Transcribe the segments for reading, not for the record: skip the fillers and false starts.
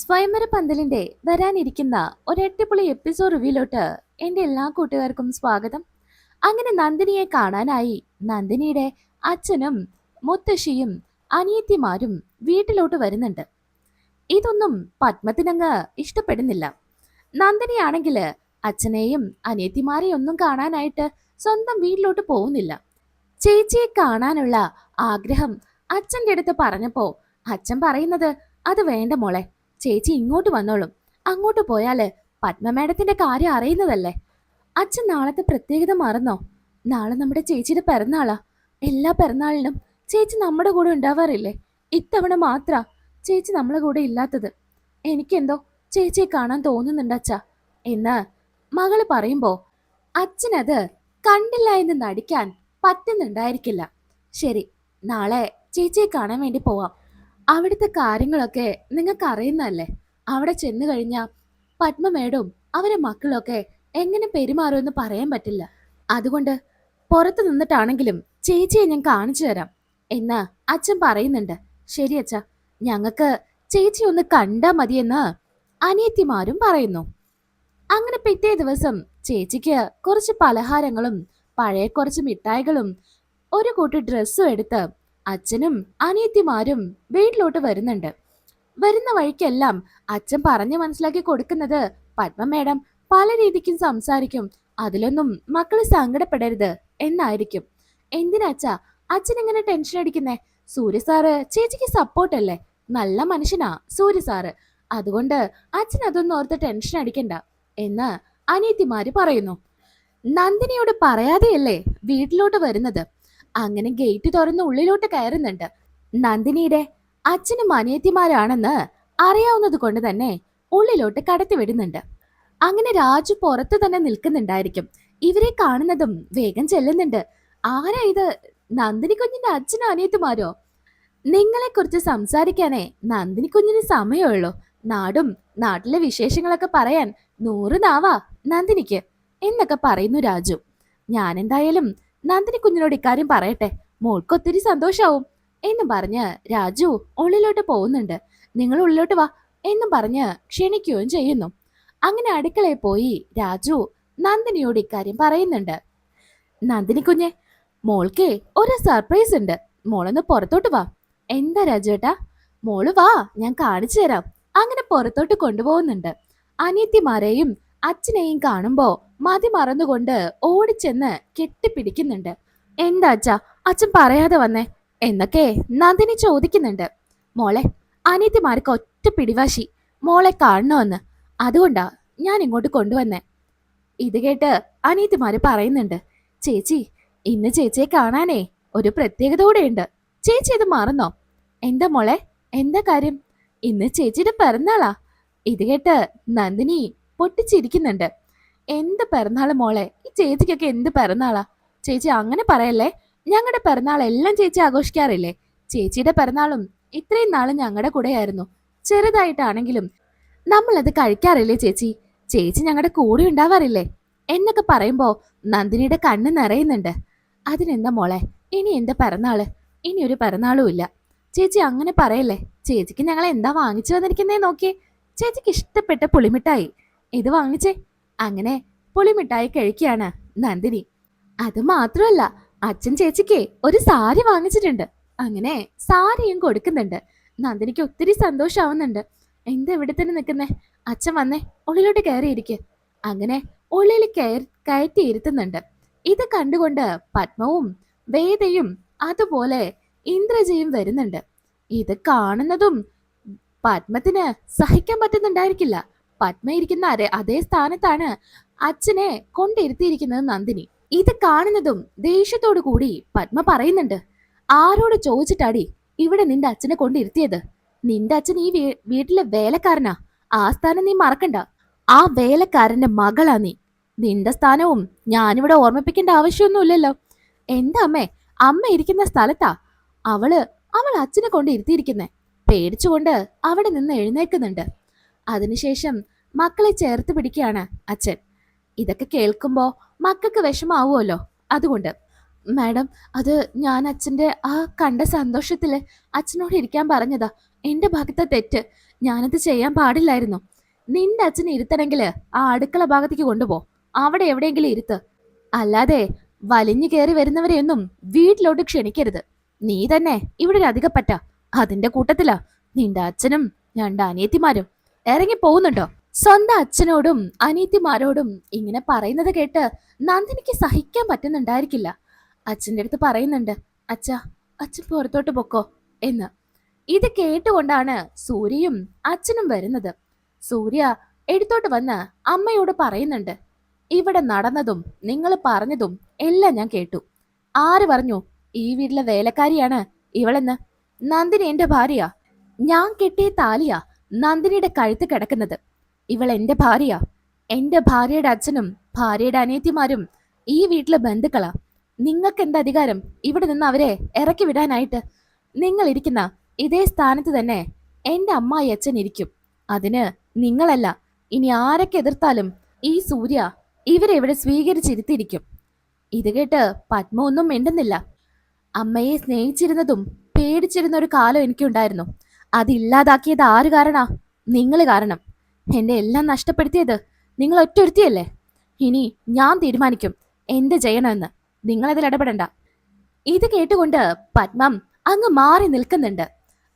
സ്വയംവര പന്തലിന്റെ വരാനിരിക്കുന്ന ഒരു അടിപൊളി എപ്പിസോഡ് റിവ്യൂലോട്ട് എന്റെ എല്ലാ കൂട്ടുകാർക്കും സ്വാഗതം. അങ്ങനെ നന്ദിനിയെ കാണാനായി നന്ദിനിയുടെ അച്ഛനും മുത്തശ്ശിയും അനിയത്തിമാരും വീട്ടിലോട്ട് വരുന്നുണ്ട്. ഇതൊന്നും പത്മത്തിനങ്ങ് ഇഷ്ടപ്പെടുന്നില്ല. നന്ദിനിയാണെങ്കിൽ അച്ഛനെയും അനിയത്തിമാരെയും ഒന്നും കാണാനായിട്ട് സ്വന്തം വീട്ടിലോട്ട് പോകുന്നില്ല. ചേച്ചിയെ കാണാനുള്ള ആഗ്രഹം അച്ഛൻ്റെ അടുത്ത് പറഞ്ഞപ്പോ അച്ഛൻ പറയുന്നത്, അത് വേണ്ട മോളെ, ചേച്ചി ഇങ്ങോട്ട് വന്നോളും. അങ്ങോട്ട് പോയാല് പത്മ മേഡത്തിന്റെ കാര്യം അറിയുന്നതല്ലേ. അച്ഛൻ നാളത്തെ പ്രത്യേകത മറന്നോ? നാളെ നമ്മുടെ ചേച്ചിയുടെ പിറന്നാളാ. എല്ലാ പിറന്നാളിനും ചേച്ചി നമ്മുടെ കൂടെ ഉണ്ടാവാറില്ലേ? ഇത്തവണ മാത്ര ചേച്ചി നമ്മളെ കൂടെ ഇല്ലാത്തത്. എനിക്കെന്തോ ചേച്ചിയെ കാണാൻ തോന്നുന്നുണ്ട് അച്ഛാ എന്ന് മകള് പറയുമ്പോ അച്ഛനത് കണ്ടില്ല എന്ന് നടിക്കാൻ പറ്റുന്നുണ്ടായിരിക്കില്ല. ശരി, നാളെ ചേച്ചിയെ കാണാൻ വേണ്ടി പോവാം. അവിടുത്തെ കാര്യങ്ങളൊക്കെ നിങ്ങൾക്ക് അറിയുന്നതല്ലേ. അവിടെ ചെന്നു കഴിഞ്ഞാൽ പത്മ മേഡവും അവരെ മക്കളൊക്കെ എങ്ങനെ പെരുമാറുമെന്ന് പറയാൻ പറ്റില്ല. അതുകൊണ്ട് പുറത്തു നിന്നിട്ടാണെങ്കിലും ചേച്ചിയെ ഞാൻ കാണിച്ചു തരാം എന്ന് അച്ഛൻ പറയുന്നുണ്ട്. ശരി അച്ഛ, ഞങ്ങൾക്ക് ചേച്ചി ഒന്ന് കണ്ടാ മതിയെന്ന് അനിയത്തിമാരും പറയുന്നു. അങ്ങനെ പിറ്റേ ദിവസം ചേച്ചിക്ക് കുറച്ച് പലഹാരങ്ങളും പഴയ കുറച്ച് മിഠായികളും ഒരു കൂട്ടി ഡ്രസ്സും എടുത്ത് അച്ഛനും അനിയത്തിമാരും വീട്ടിലോട്ട് വരുന്നുണ്ട്. വരുന്ന വഴിക്കെല്ലാം അച്ഛൻ പറഞ്ഞു മനസ്സിലാക്കി കൊടുക്കുന്നത്, പത്മ മേഡം പല രീതിക്കും സംസാരിക്കും, അതിലൊന്നും മക്കള് സങ്കടപ്പെടരുത് എന്നായിരിക്കും. എന്തിനാച്ചാ അച്ഛൻ ഇങ്ങനെ ടെൻഷൻ അടിക്കുന്നേ? സൂര്യ സാറ് ചേച്ചിക്ക് സപ്പോർട്ടല്ലേ, നല്ല മനുഷ്യനാ സൂര്യ സാറ്. അതുകൊണ്ട് അച്ഛൻ അതൊന്നും ഓർത്ത് ടെൻഷൻ അടിക്കണ്ട എന്ന് അനിയത്തിമാര് പറയുന്നു. നന്ദിനിയോട് പറയാതെയല്ലേ വീട്ടിലോട്ട് വരുന്നത്. അങ്ങനെ ഗേറ്റ് തുറന്ന് ഉള്ളിലോട്ട് കയറുന്നുണ്ട്. നന്ദിനിയുടെ അച്ഛനും അനിയത്തിമാരാണെന്ന് അറിയാവുന്നത് കൊണ്ട് തന്നെ ഉള്ളിലോട്ട് കടത്തി വിടുന്നുണ്ട്. അങ്ങനെ രാജു പുറത്ത് തന്നെ നിൽക്കുന്നുണ്ടായിരിക്കും. ഇവരെ കാണുന്നതും വേഗം ചെല്ലുന്നുണ്ട്. ആരാ ഇത്? നന്ദിനി കുഞ്ഞിന്റെ അച്ഛനും അനിയത്തിമാരോ? നിങ്ങളെ കുറിച്ച് സംസാരിക്കാനേ നന്ദിനി കുഞ്ഞിന് സമയമുള്ളൂ. നാട്ടിലെ വിശേഷങ്ങളൊക്കെ പറയാൻ 100 നാവാ നന്ദിനിക്ക് എന്നൊക്കെ പറയുന്നു രാജു. ഞാൻ എന്തായാലും നന്ദിനി കുഞ്ഞിനോട് ഇക്കാര്യം പറയട്ടെ, മോൾക്ക് ഒത്തിരി സന്തോഷാവും എന്ന് പറഞ്ഞ് രാജു ഉള്ളിലോട്ട് പോകുന്നുണ്ട്. നിങ്ങൾ ഉള്ളിലോട്ട് വാ എന്നും പറഞ്ഞ് ക്ഷണിക്കുകയും ചെയ്യുന്നു. അങ്ങനെ അടുക്കളയിൽ പോയി രാജു നന്ദിനിയോട് ഇക്കാര്യം പറയുന്നുണ്ട്. നന്ദിനി കുഞ്ഞെ, മോൾക്കേ ഒരു സർപ്രൈസ് ഉണ്ട്, മോളൊന്ന് പുറത്തോട്ട് വാ. എന്താ രാജുവേട്ടാ? മോള് വാ, ഞാൻ കാണിച്ചു തരാം. അങ്ങനെ പുറത്തോട്ട് കൊണ്ടുപോകുന്നുണ്ട്. അനിയത്തിമാരെയും അച്ഛനെയും കാണുമ്പോ മതി മറന്നുകൊണ്ട് ഓടിച്ചെന്ന് കെട്ടിപ്പിടിക്കുന്നുണ്ട്. എന്താ അച്ഛാ അച്ഛൻ പറയാതെ വന്നേ എന്നൊക്കെ നന്ദിനി ചോദിക്കുന്നുണ്ട്. മോളെ, അനിയത്തിമാർക്ക് ഒറ്റ പിടിവാശി മോളെ കാണണമെന്ന്, അതുകൊണ്ടാ ഞാൻ ഇങ്ങോട്ട് കൊണ്ടുവന്നേ. ഇത് കേട്ട് അനിയത്തിമാര് പറയുന്നുണ്ട്, ചേച്ചി ഇന്ന് ചേച്ചിയെ കാണാനേ ഒരു പ്രത്യേകത കൂടെയുണ്ട്. ചേച്ചി ഇത് മറന്നോ? എന്താ മോളെ, എന്താ കാര്യം? ഇന്ന് ചേച്ചിയുടെ പിറന്നാളാ. ഇത് കേട്ട് നന്ദിനി പൊട്ടിച്ചിരിക്കുന്നുണ്ട്. എന്ത് പിറന്നാള് മോളെ, ഈ ചേച്ചിക്കൊക്കെ എന്ത് പിറന്നാളാ? ചേച്ചി അങ്ങനെ പറയല്ലേ, ഞങ്ങളുടെ പിറന്നാൾ എല്ലാം ചേച്ചി ആഘോഷിക്കാറില്ലേ? ചേച്ചിയുടെ പിറന്നാളും ഇത്രയും നാളും ഞങ്ങളുടെ കൂടെയായിരുന്നു. ചെറുതായിട്ടാണെങ്കിലും നമ്മളത് കഴിക്കാറില്ലേ ചേച്ചി? ചേച്ചി ഞങ്ങളുടെ കൂടെ ഉണ്ടാവാറില്ലേ എന്നൊക്കെ പറയുമ്പോ നന്ദിനിയുടെ കണ്ണ് നിറയുന്നുണ്ട്. അതിനെന്താ മോളെ, ഇനി എന്റെ പിറന്നാള്? ഇനി ഒരു പിറന്നാളും ഇല്ല. ചേച്ചി അങ്ങനെ പറയല്ലേ. ചേച്ചിക്ക് ഞങ്ങൾ എന്താ വാങ്ങിച്ചു വന്നിരിക്കുന്നേ നോക്കിയേ. ചേച്ചിക്ക് ഇഷ്ടപ്പെട്ട പുളിമിഠായി ഇത് വാങ്ങിച്ചേ. അങ്ങനെ പുളിമിഠായി കഴിക്കുകയാണ് നന്ദിനി. അത് മാത്രമല്ല, അച്ഛൻ ചേച്ചിക്ക് ഒരു സാരി വാങ്ങിച്ചിട്ടുണ്ട്. അങ്ങനെ സാരിയും കൊടുക്കുന്നുണ്ട്. നന്ദിനിക്ക് ഒത്തിരി സന്തോഷാവുന്നുണ്ട്. എന്താ ഇവിടെ തന്നെ നിൽക്കുന്നേ? അച്ഛൻ വന്നേ, ഉള്ളിലോട്ട് കയറിയിരിക്കെ. അങ്ങനെ ഉള്ളിൽ കയറ്റി ഇരുത്തുന്നുണ്ട്. ഇത് കണ്ടുകൊണ്ട് പത്മവും വേദയും അതുപോലെ ഇന്ദ്രജയും വരുന്നുണ്ട്. ഇത് കാണുന്നതും പത്മത്തിന് സഹിക്കാൻ പറ്റുന്നുണ്ടായിരിക്കില്ല. പത്മ ഇരിക്കുന്ന അതേ സ്ഥാനത്താണ് അച്ഛനെ കൊണ്ടിരുത്തിയിരിക്കുന്നത് നന്ദിനി. ഇത് കാണുന്നതും ദേഷ്യത്തോടു കൂടി പത്മ പറയുന്നുണ്ട്, ആരോട് ചോദിച്ചിട്ടാടി ഇവിടെ നിന്റെ അച്ഛനെ കൊണ്ടിരുത്തിയത്? നിന്റെ അച്ഛൻ ഈ വീട്ടിലെ വേലക്കാരനാ. ആ സ്ഥാനം നീ മറക്കണ്ട. ആ വേലക്കാരന്റെ മകളാ നീ. നിന്റെ സ്ഥാനവും ഞാനിവിടെ ഓർമ്മിപ്പിക്കേണ്ട ആവശ്യമൊന്നുമില്ലല്ലോ. എന്താ അമ്മേ, അമ്മ ഇരിക്കുന്ന സ്ഥലത്താ അവൾ അച്ഛനെ കൊണ്ട് ഇരുത്തിയിരിക്കുന്നേ. പേടിച്ചുകൊണ്ട് അവിടെ നിന്ന് എഴുന്നേൽക്കുന്നുണ്ട്. അതിനുശേഷം മക്കളെ ചേർത്ത് പിടിക്കുകയാണ് അച്ഛൻ. ഇതൊക്കെ കേൾക്കുമ്പോ മക്കൾക്ക് വിഷമാവുമല്ലോ. അതുകൊണ്ട് മാഡം, അത് ഞാൻ അച്ഛന്റെ ആ കണ്ട സന്തോഷത്തില് അച്ഛനോട് ഇരിക്കാൻ പറഞ്ഞതാ. എന്റെ ഭാഗത്തെ തെറ്റ്. ഞാനത് ചെയ്യാൻ പാടില്ലായിരുന്നു. നിന്റെ അച്ഛനെ ഇരുത്തണമെങ്കിൽ ആ അടുക്കള ഭാഗത്തേക്ക് കൊണ്ടുപോ. അവിടെ എവിടെയെങ്കിലും ഇരുത്ത്. അല്ലാതെ വലിഞ്ഞു കയറി വരുന്നവരെയൊന്നും വീട്ടിലോട്ട് ക്ഷണിക്കരുത്. നീ തന്നെ ഇവിടെ ഒരു അധികപ്പറ്റ. അതിന്റെ കൂട്ടത്തിലാ നിന്റെ അച്ഛനും രണ്ട് അനിയത്തിമാരും. ഇറങ്ങി പോകുന്നുണ്ടോ? സ്വന്തം അച്ഛനോടും അനിയത്തിമാരോടും ഇങ്ങനെ പറയുന്നത് കേട്ട് നന്ദിനിക്ക് സഹിക്കാൻ പറ്റുന്നുണ്ടായിരിക്കില്ല. അച്ഛൻ്റെ അടുത്ത് പറയുന്നുണ്ട്, അച്ഛാ, അച്ഛൻ പുറത്തോട്ട് പൊക്കോ എന്ന്. ഇത് കേട്ടുകൊണ്ടാണ് സൂര്യയും അച്ഛനും വരുന്നത്. സൂര്യ എടുത്തോട്ട് വന്ന് അമ്മയോട് പറയുന്നുണ്ട്, ഇവിടെ നടന്നതും നിങ്ങൾ പറഞ്ഞതും എല്ലാം ഞാൻ കേട്ടു. ആര് പറഞ്ഞു ഈ വീട്ടിലെ വേലക്കാരിയാണ് ഇവളെന്ന്? നന്ദിനി എന്റെ ഭാര്യയാ. ഞാൻ കെട്ടിയ താലിയാ നന്ദിനിയുടെ കഴുത്ത് കിടക്കുന്നത്. ഇവൾ എന്റെ ഭാര്യയാ. എന്റെ ഭാര്യയുടെ അച്ഛനും ഭാര്യയുടെ അനിയത്തിമാരും ഈ വീട്ടിലെ ബന്ധുക്കളാ. നിങ്ങൾക്ക് എന്ത് അധികാരം ഇവിടെ നിന്ന് അവരെ ഇറക്കി വിടാനായിട്ട്? നിങ്ങൾ ഇരിക്കുന്ന ഇതേ സ്ഥാനത്ത് തന്നെ എന്റെ അമ്മായി അച്ഛൻ ഇരിക്കും. അതിന് നിങ്ങളല്ല, ഇനി ആരൊക്കെ എതിർത്താലും ഈ സൂര്യ ഇവരെ ഇവിടെ സ്വീകരിച്ചിരുത്തിയിരിക്കും. ഇത് കേട്ട് പത്മ ഒന്നും മിണ്ടുന്നില്ല. അമ്മയെ സ്നേഹിച്ചിരുന്നതും പേടിച്ചിരുന്ന ഒരു കാലം എനിക്കുണ്ടായിരുന്നു. അതില്ലാതാക്കിയത് ആര് കാരണാ? നിങ്ങൾ കാരണം. എന്നെ എല്ലാം നഷ്ടപ്പെടുത്തിയത് നിങ്ങൾ ഒറ്റൊരുത്തിയല്ലേ. ഇനി ഞാൻ തീരുമാനിക്കും എന്ത് ചെയ്യണമെന്ന്. നിങ്ങളതിൽ ഇടപെടണ്ട. ഇത് കേട്ടുകൊണ്ട് പത്മം അങ്ങ് മാറി നിൽക്കുന്നുണ്ട്.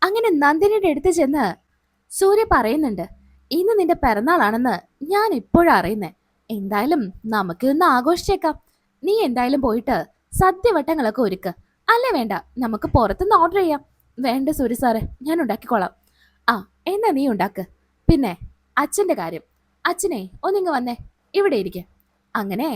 അങ്ങനെ നന്ദിനിയുടെ അടുത്ത് ചെന്ന് സൂര്യ പറയുന്നുണ്ട്, ഇന്ന് നിന്റെ പിറന്നാളാണെന്ന് ഞാൻ ഇപ്പോഴാ അറിയുന്നേ. എന്തായാലും നമുക്ക് ഇന്ന് ആഘോഷിച്ചേക്കാം. നീ എന്തായാലും പോയിട്ട് സദ്യവട്ടങ്ങളൊക്കെ ഒരുക്ക്. അല്ലേ വേണ്ട, നമുക്ക് പുറത്തുനിന്ന് ഓർഡർ ചെയ്യാം. വേണ്ട സൂര്യ സാറേ, ഞാൻ ഉണ്ടാക്കിക്കോളാം. ആ, എന്നാ നീ ഉണ്ടാക്ക്. പിന്നെ അച്ഛന്റെ കാര്യം, അച്ഛനെ ഒന്നിങ്ങ് വന്നേ, ഇവിടെ ഇരിക്കെ. അങ്ങനെ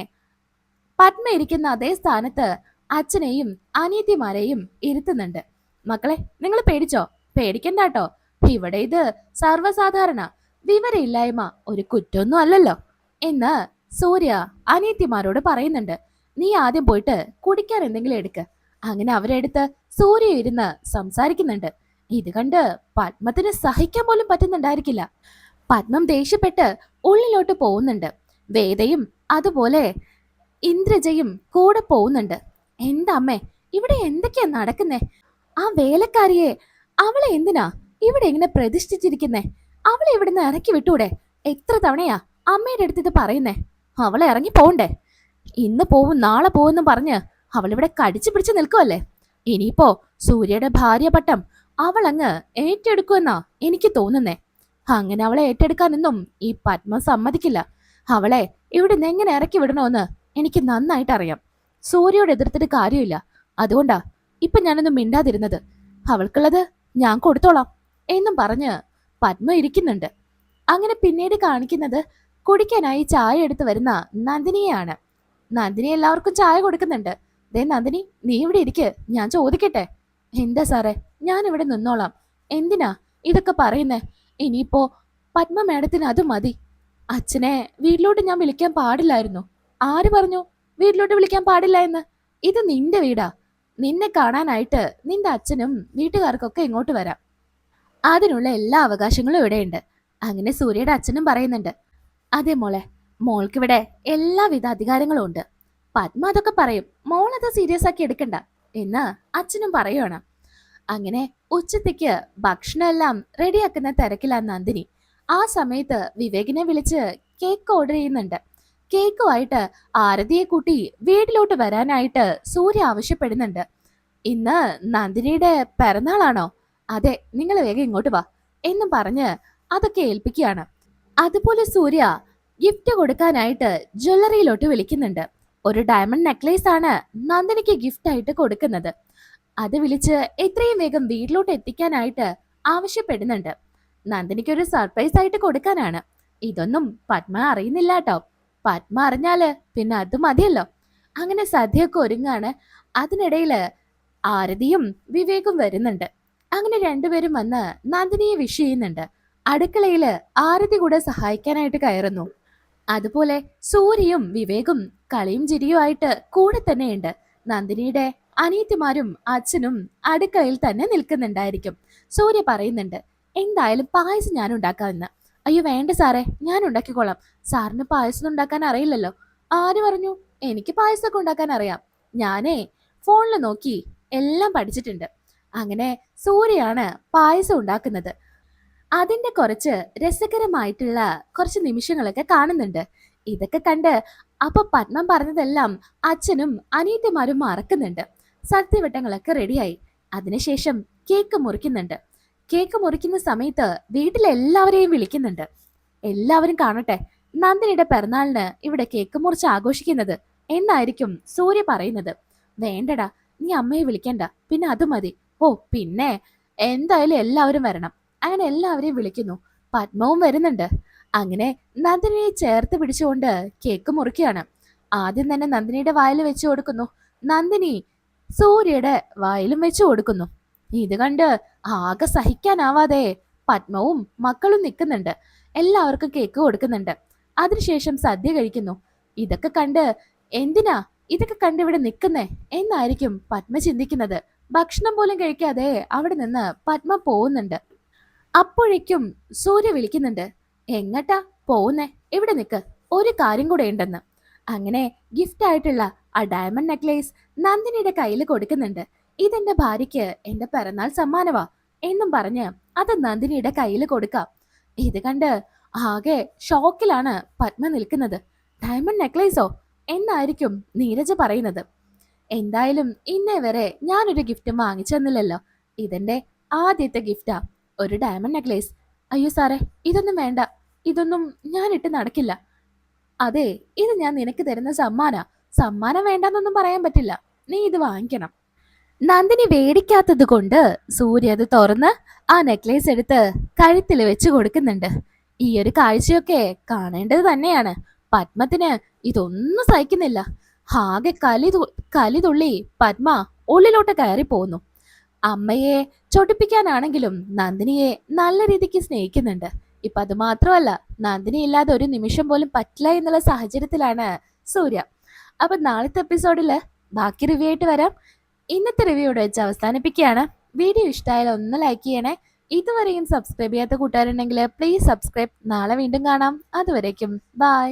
പത്മ ഇരിക്കുന്ന അതേ സ്ഥാനത്ത് അച്ഛനെയും അനിയത്തിമാരെയും ഇരുത്തുന്നുണ്ട്. മക്കളെ, നിങ്ങൾ പേടിച്ചോ? പേടിക്കണ്ടാട്ടോ. ഇവിടെ ഇത് സർവ്വസാധാരണ. വിവരമില്ലായ്മ ഒരു കുറ്റമൊന്നും അല്ലല്ലോ എന്ന് സൂര്യ അനിയത്തിമാരോട് പറയുന്നുണ്ട്. നീ ആദ്യം പോയിട്ട് കുടിക്കാൻ എന്തെങ്കിലും എടുക്ക്. അങ്ങനെ അവരെടുത്ത് സൂര്യ ഇരുന്ന് സംസാരിക്കുന്നുണ്ട്. ഇത് കണ്ട് പത്മത്തിന് സഹിക്കാൻ പോലും പറ്റുന്നുണ്ടായിരിക്കില്ല. പത്മം ദേഷ്യപ്പെട്ട് ഉള്ളിലോട്ട് പോകുന്നുണ്ട്. വേദയും അതുപോലെ ഇന്ദ്രജയും കൂടെ പോകുന്നുണ്ട്. എന്താ അമ്മേ, ഇവിടെ എന്തൊക്കെയാ നടക്കുന്നേ? ആ വേലക്കാരിയെ, അവളെ എന്തിനാ ഇവിടെ ഇങ്ങനെ പ്രതിഷ്ഠിച്ചിരിക്കുന്നേ? അവളെ ഇവിടുന്ന് ഇറക്കി വിട്ടൂടെ? എത്ര തവണയാ അമ്മയുടെ അടുത്ത് ഇത് പറയുന്നേ? അവളെ ഇറങ്ങി പോണ്ടേ? ഇന്ന് പോവും നാളെ പോവെന്നും പറഞ്ഞ് അവളിവിടെ കടിച്ചു പിടിച്ച് നിൽക്കുമല്ലേ. ഇനിയിപ്പോ സൂര്യയുടെ ഭാര്യ പട്ടം അവളങ്ങ് ഏറ്റെടുക്കുമെന്നാ എനിക്ക് തോന്നുന്നേ. അങ്ങനെ അവളെ ഏറ്റെടുക്കാനൊന്നും ഈ പത്മ സമ്മതിക്കില്ല. അവളെ ഇവിടുന്ന് എങ്ങനെ ഇറക്കി വിടണോന്ന് എനിക്ക് നന്നായിട്ട് അറിയാം. സൂര്യയോട് എതിർത്തിട്ട് കാര്യമില്ല. അതുകൊണ്ടാ ഇപ്പൊ ഞാനൊന്നും മിണ്ടാതിരുന്നത്. അവൾക്കുള്ളത് ഞാൻ കൊടുത്തോളാം എന്നും പറഞ്ഞ് പത്മ ഇരിക്കുന്നുണ്ട്. അങ്ങനെ പിന്നീട് കാണിക്കുന്നത് കുടിക്കാനായി ചായ എടുത്ത് വരുന്ന നന്ദിനിയെയാണ്. നന്ദിനി എല്ലാവർക്കും ചായ കൊടുക്കുന്നുണ്ട്. ദേ നന്ദിനി, നീ ഇവിടെ ഇരിക്ക്, ഞാൻ ചോദിക്കട്ടെ. എന്താ സാറേ, ഞാൻ ഇവിടെ നിന്നോളാം. എന്തിനാ ഇതൊക്കെ പറയുന്നേ? ഇനിയിപ്പോ പത്മ മേഡത്തിന് അത് മതി. അച്ഛനെ വീട്ടിലോട്ട് ഞാൻ വിളിക്കാൻ പാടില്ലായിരുന്നു. ആര് പറഞ്ഞു വീട്ടിലോട്ട് വിളിക്കാൻ പാടില്ല എന്ന്? ഇത് നിന്റെ വീടാ. നിന്നെ കാണാനായിട്ട് നിന്റെ അച്ഛനും വീട്ടുകാർക്കൊക്കെ ഇങ്ങോട്ട് വരാം. അതിനുള്ള എല്ലാ അവകാശങ്ങളും ഇവിടെയുണ്ട്. അങ്ങനെ സൂര്യയുടെ അച്ഛനും പറയുന്നുണ്ട്, അതെ മോളെ, മോൾക്കിവിടെ എല്ലാവിധ അധികാരങ്ങളും ഉണ്ട്. പത്മ അതൊക്കെ പറയും, മോളത് സീരിയസ് ആക്കി എടുക്കണ്ട എന്ന് അച്ഛനും പറയുവാണ്. അങ്ങനെ ഉച്ചത്തേക്ക് ഭക്ഷണം എല്ലാം റെഡിയാക്കുന്ന തിരക്കിലാ നന്ദിനി. ആ സമയത്ത് വിവേകിനെ വിളിച്ച് കേക്ക് ഓർഡർ ചെയ്യുന്നുണ്ട്. കേക്കുമായിട്ട് ആരതിയെ കൂട്ടി വീട്ടിലോട്ട് വരാനായിട്ട് സൂര്യ ആവശ്യപ്പെടുന്നുണ്ട്. ഇന്ന് നന്ദിനിയുടെ പിറന്നാളാണോ? അതെ, നിങ്ങൾ വേഗം ഇങ്ങോട്ട് വാ എന്നും പറഞ്ഞ് അതൊക്കെ ഏൽപ്പിക്കുകയാണ്. അതുപോലെ സൂര്യ ഗിഫ്റ്റ് കൊടുക്കാനായിട്ട് ജ്വല്ലറിയിലോട്ട് വിളിക്കുന്നുണ്ട്. ഒരു ഡയമണ്ട് നെക്ലേസ് ആണ് നന്ദിനിക്ക് ഗിഫ്റ്റ് ആയിട്ട് കൊടുക്കുന്നത്. അത് വിളിച്ച് എത്രയും വേഗം വീട്ടിലോട്ട് എത്തിക്കാനായിട്ട് ആവശ്യപ്പെടുന്നുണ്ട്. നന്ദിനിക്ക് ഒരു സർപ്രൈസ് ആയിട്ട് കൊടുക്കാനാണ്. ഇതൊന്നും പത്മ അറിയുന്നില്ല കേട്ടോ. പത്മ അറിഞ്ഞാല് പിന്നെ അത് മതിയല്ലോ. അങ്ങനെ സദ്യയൊക്കെ ഒരുങ്ങാണ്. അതിനിടയില് ആരതിയും വിവേകും വരുന്നുണ്ട്. അങ്ങനെ രണ്ടുപേരും വന്ന് നന്ദിനിയെ വിഷ് ചെയ്യുന്നുണ്ട്. അടുക്കളയില് ആരതി കൂടെ സഹായിക്കാനായിട്ട് കയറുന്നു. അതുപോലെ സൂര്യയും വിവേകും കളിയും ചിരിയുമായിട്ട് കൂടെ തന്നെയുണ്ട്. നന്ദിനിയുടെ അനിയത്തിമാരും അച്ഛനും അടുക്കളയിൽ തന്നെ നിൽക്കുന്നുണ്ടായിരിക്കും. സൂര്യ പറയുന്നുണ്ട്, എന്തായാലും പായസം ഞാൻ ഉണ്ടാക്കാമെന്ന്. അയ്യോ വേണ്ട സാറേ, ഞാൻ ഉണ്ടാക്കിക്കോളാം. സാറിന് പായസം ഉണ്ടാക്കാൻ അറിയില്ലല്ലോ. ആര് പറഞ്ഞു? എനിക്ക് പായസമൊക്കെ ഉണ്ടാക്കാൻ അറിയാം. ഞാനേ ഫോണിൽ നോക്കി എല്ലാം പഠിച്ചിട്ടുണ്ട്. അങ്ങനെ സൂര്യയാണ് പായസം ഉണ്ടാക്കുന്നത്. അതിന്റെ കുറച്ച് രസകരമായിട്ടുള്ള കുറച്ച് നിമിഷങ്ങളൊക്കെ കാണുന്നുണ്ട്. ഇതൊക്കെ കണ്ട് അപ്പൊ പത്മം പറഞ്ഞതെല്ലാം അച്ഛനും അനിയത്തിമാരും മറക്കുന്നുണ്ട്. സദ്യവട്ടങ്ങളൊക്കെ റെഡിയായി. അതിനുശേഷം കേക്ക് മുറിക്കുന്നുണ്ട്. കേക്ക് മുറിക്കുന്ന സമയത്ത് വീട്ടിലെല്ലാവരെയും വിളിക്കുന്നുണ്ട്. എല്ലാവരും കാണട്ടെ, നന്ദിനിയുടെ പിറന്നാളിന് ഇവിടെ കേക്ക് മുറിച്ച് ആഘോഷിക്കുന്നത് എന്നായിരിക്കും സൂര്യ പറയുന്നത്. വേണ്ടടാ, നീ അമ്മയെ വിളിക്കണ്ട, പിന്നെ അത് മതി. ഓ പിന്നെ എന്തായാലും എല്ലാവരും വരണം. അങ്ങനെ എല്ലാവരെയും വിളിക്കുന്നു. പത്മവും വരുന്നുണ്ട്. അങ്ങനെ നന്ദിനിയെ ചേർത്ത് പിടിച്ചുകൊണ്ട് കേക്ക് മുറിക്കുകയാണ്. ആദ്യം തന്നെ നന്ദിനിയുടെ വായിൽ വെച്ചു കൊടുക്കുന്നു. നന്ദിനി സൂര്യയുടെ വായിലും വെച്ചു കൊടുക്കുന്നു. ഇത് കണ്ട് ആകെ സഹിക്കാനാവാതെ പത്മവും മക്കളും നിൽക്കുന്നുണ്ട്. എല്ലാവർക്കും കേക്ക് കൊടുക്കുന്നുണ്ട്. അതിനുശേഷം സദ്യ കഴിക്കുന്നു. ഇതൊക്കെ കണ്ട് എന്തിനാ ഇതൊക്കെ കണ്ട് ഇവിടെ നിൽക്കുന്നേ എന്നായിരിക്കും പത്മ ചിന്തിക്കുന്നത്. ഭക്ഷണം പോലും കഴിക്കാതെ അവിടെ നിന്ന് പത്മ പോകുന്നുണ്ട്. അപ്പോഴേക്കും സൂര്യ വിളിക്കുന്നുണ്ട്. എങ്ങട്ടാ പോകുന്നേ? ഇവിടെ നിൽക്ക്, ഒരു കാര്യം കൂടെ ഉണ്ടെന്ന്. അങ്ങനെ ഗിഫ്റ്റ് ആയിട്ടുള്ള ആ ഡയമണ്ട് നെക്ലേസ് നന്ദിനിയുടെ കയ്യിൽ കൊടുക്കുന്നുണ്ട്. ഇതെന്റെ ഭാര്യയ്ക്ക് എന്റെ പിറന്നാൾ സമ്മാനമാ എന്നും പറഞ്ഞ് അത് നന്ദിനിയുടെ കയ്യിൽ കൊടുക്കാം. ഇത് കണ്ട് ആകെ ഷോക്കിലാണ് പത്മ നിൽക്കുന്നത്. ഡയമണ്ട് നെക്ലേസോ എന്നായിരിക്കും നീരജ പറയുന്നത്. എന്തായാലും ഇന്നേ വരെ ഞാനൊരു ഗിഫ്റ്റ് വാങ്ങിച്ചു തന്നില്ലല്ലോ. ഇതെന്റെ ആദ്യത്തെ ഗിഫ്റ്റാ, ഒരു ഡയമണ്ട് നെക്ലേസ്. അയ്യോ സാറേ, ഇതൊന്നും വേണ്ട, ഇതൊന്നും ഞാൻ ഇട്ട് നടക്കില്ല. അതെ, ഇത് ഞാൻ നിനക്ക് തരുന്ന സമ്മാനാ. സമ്മാനം വേണ്ടെന്നൊന്നും പറയാൻ പറ്റില്ല, നീ ഇത് വാങ്ങിക്കണം. നന്ദിനി വേടിക്കാത്തത് കൊണ്ട് സൂര്യ അത് തുറന്ന് ആ നെക്ലേസ് എടുത്ത് കഴുത്തിൽ വെച്ച് കൊടുക്കുന്നുണ്ട്. ഈ ഒരു കാഴ്ചയൊക്കെ കാണേണ്ടത് തന്നെയാണ്. പത്മത്തിന് ഇതൊന്നും സഹിക്കുന്നില്ല. ആകെ കലിതുള്ളി പത്മ ഉള്ളിലോട്ട് കയറി പോകുന്നു. അമ്മയെ ചൊടിപ്പിക്കാനാണെങ്കിലും നന്ദിനിയെ നല്ല രീതിക്ക് സ്നേഹിക്കുന്നുണ്ട്. ഇപ്പൊ അത് മാത്രമല്ല, നന്ദിനി ഇല്ലാതെ ഒരു നിമിഷം പോലും പറ്റില്ല എന്നുള്ള സാഹചര്യത്തിലാണ് സൂര്യ. അപ്പൊ നാളത്തെ എപ്പിസോഡില് ബാക്കി റിവ്യൂ ആയിട്ട് വരാം. ഇന്നത്തെ റിവ്യൂ ഇവിടെ വെച്ച് അവസാനിപ്പിക്കുകയാണ്. വീഡിയോ ഇഷ്ടമായാലും ഒന്ന് ലൈക്ക് ചെയ്യണേ. ഇതുവരെയും സബ്സ്ക്രൈബ് ചെയ്യാത്ത കൂട്ടുകാരുണ്ടെങ്കിൽ പ്ലീസ് സബ്സ്ക്രൈബ്. നാളെ വീണ്ടും കാണാം. അതുവരേക്കും ബൈ.